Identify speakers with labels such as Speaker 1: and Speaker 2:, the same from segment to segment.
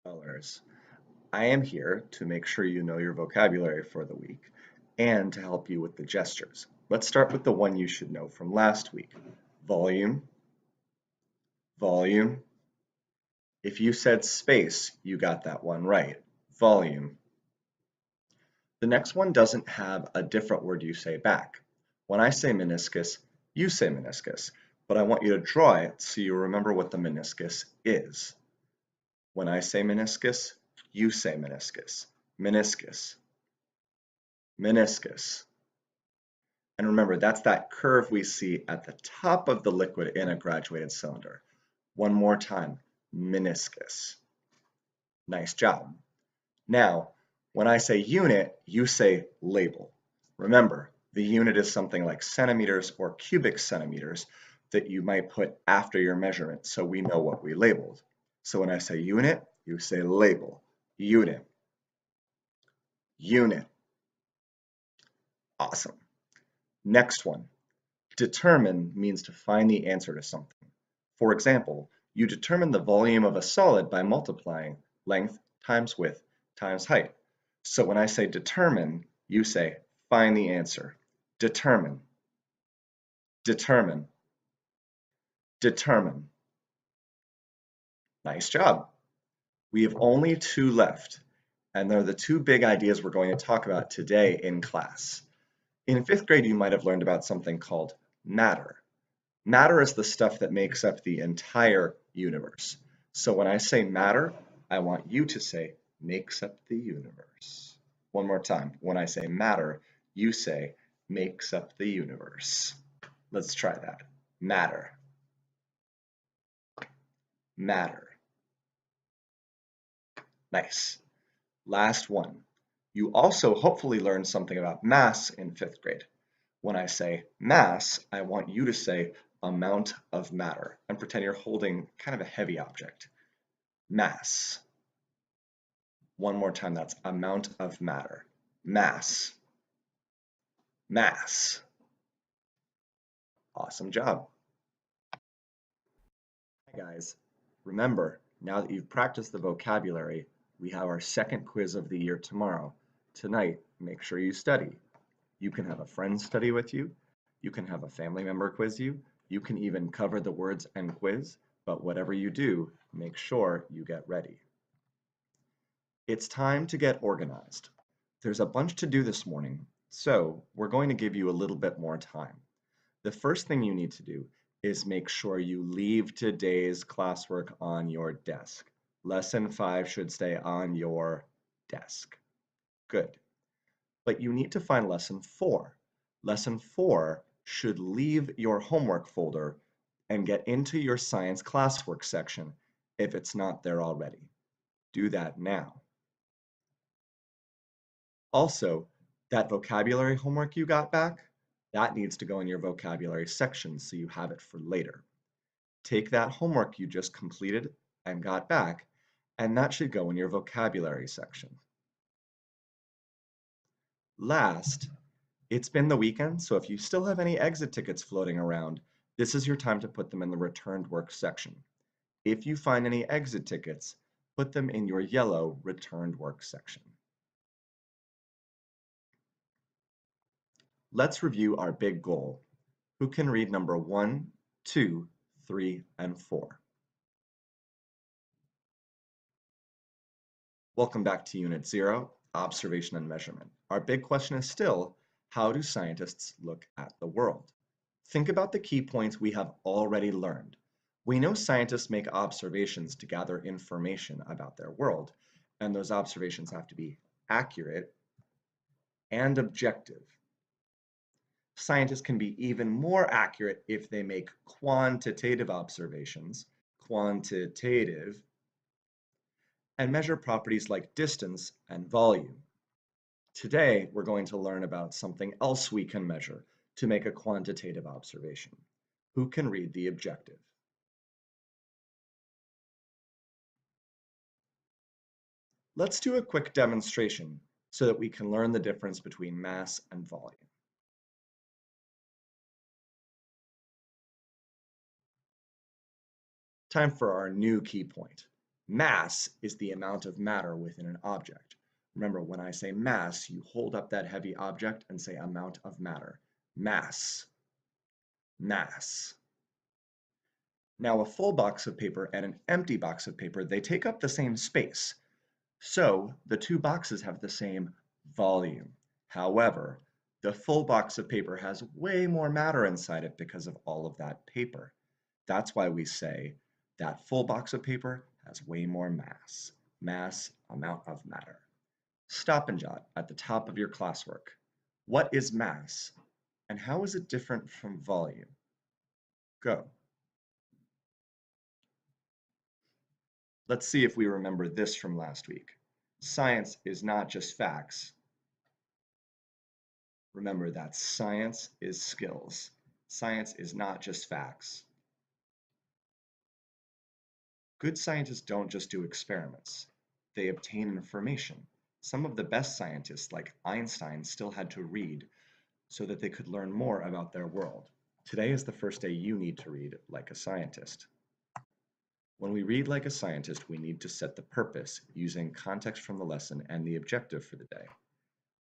Speaker 1: Scholars. I am here to make sure you know your vocabulary for the week and to help you with the gestures. Let's start with the one you should know from last week. Volume, volume. If you said space, you got that one right. Volume. The next one doesn't have a different word you say back. When I say meniscus, you say meniscus, but I want you to draw it so you remember what the meniscus is. When I say meniscus, you say meniscus. Meniscus. Meniscus. And remember, that's that curve we see at the top of the liquid in a graduated cylinder. One more time. Meniscus. Nice job. Now, when I say unit, you say label. Remember, the unit is something like centimeters or cubic centimeters that you might put after your measurement so we know what we labeled. So when I say unit, you say label. Unit. Unit. Awesome. Next one. Determine means to find the answer to something. For example, you determine the volume of a solid by multiplying length times width times height. So when I say determine, you say find the answer. Determine. Determine. Determine. Nice job. We have only two left, and they're the two big ideas we're going to talk about today in class. In fifth grade, you might have learned about something called matter. Matter is the stuff that makes up the entire universe. So when I say matter, I want you to say makes up the universe. One more time. When I say matter, you say makes up the universe. Let's try that. Matter. Matter. Nice. Last one. You also hopefully learned something about mass in fifth grade. When I say mass, I want you to say amount of matter and pretend you're holding kind of a heavy object. Mass. One more time, that's amount of matter. Mass. Mass. Awesome job. Hi guys. Remember, now that you've practiced the vocabulary, we have our second quiz of the year tomorrow. Tonight, make sure you study. You can have a friend study with you. You can have a family member quiz you. You can even cover the words and quiz, but whatever you do, make sure you get ready. It's time to get organized. There's a bunch to do this morning, so we're going to give you a little bit more time. The first thing you need to do is make sure you leave today's classwork on your desk. Lesson 5 should stay on your desk. Good. But you need to find lesson 4. Lesson 4 should leave your homework folder and get into your science classwork section if it's not there already. Do that now. Also, that vocabulary homework you got back, that needs to go in your vocabulary section so you have it for later. Take that homework you just completed and got back, and that should go in your vocabulary section. Last, it's been the weekend, so if you still have any exit tickets floating around, this is your time to put them in the returned work section. If you find any exit tickets, put them in your yellow returned work section. Let's review our big goal. Who can read number 1, 2, 3, and 4? Welcome back to Unit 0, Observation and Measurement. Our big question is still, how do scientists look at the world? Think about the key points we have already learned. We know scientists make observations to gather information about their world, and those observations have to be accurate and objective. Scientists can be even more accurate if they make quantitative observations, quantitative, and measure properties like distance and volume. Today, we're going to learn about something else we can measure to make a quantitative observation. Who can read the objective? Let's do a quick demonstration so that we can learn the difference between mass and volume. Time for our new key point. Mass is the amount of matter within an object. Remember, when I say mass, you hold up that heavy object and say amount of matter. Mass, mass. Now, a full box of paper and an empty box of paper, they take up the same space. So the two boxes have the same volume. However, the full box of paper has way more matter inside it because of all of that paper. That's why we say that full box of paper has way more mass. Mass, amount of matter. Stop and jot at the top of your classwork. What is mass, and how is it different from volume? Go. Let's see if we remember this from last week. Science is not just facts. Remember that science is skills. Science is not just facts. Good scientists don't just do experiments. They obtain information. Some of the best scientists, like Einstein, still had to read so that they could learn more about their world. Today is the first day you need to read like a scientist. When we read like a scientist, we need to set the purpose using context from the lesson and the objective for the day.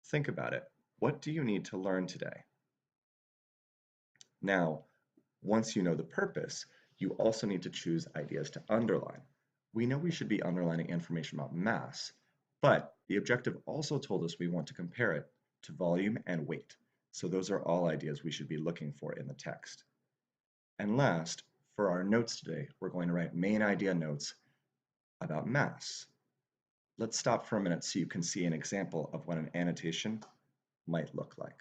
Speaker 1: Think about it. What do you need to learn today? Now, once you know the purpose, you also need to choose ideas to underline. We know we should be underlining information about mass, but the objective also told us we want to compare it to volume and weight. So those are all ideas we should be looking for in the text. And last, for our notes today, we're going to write main idea notes about mass. Let's stop for a minute so you can see an example of what an annotation might look like.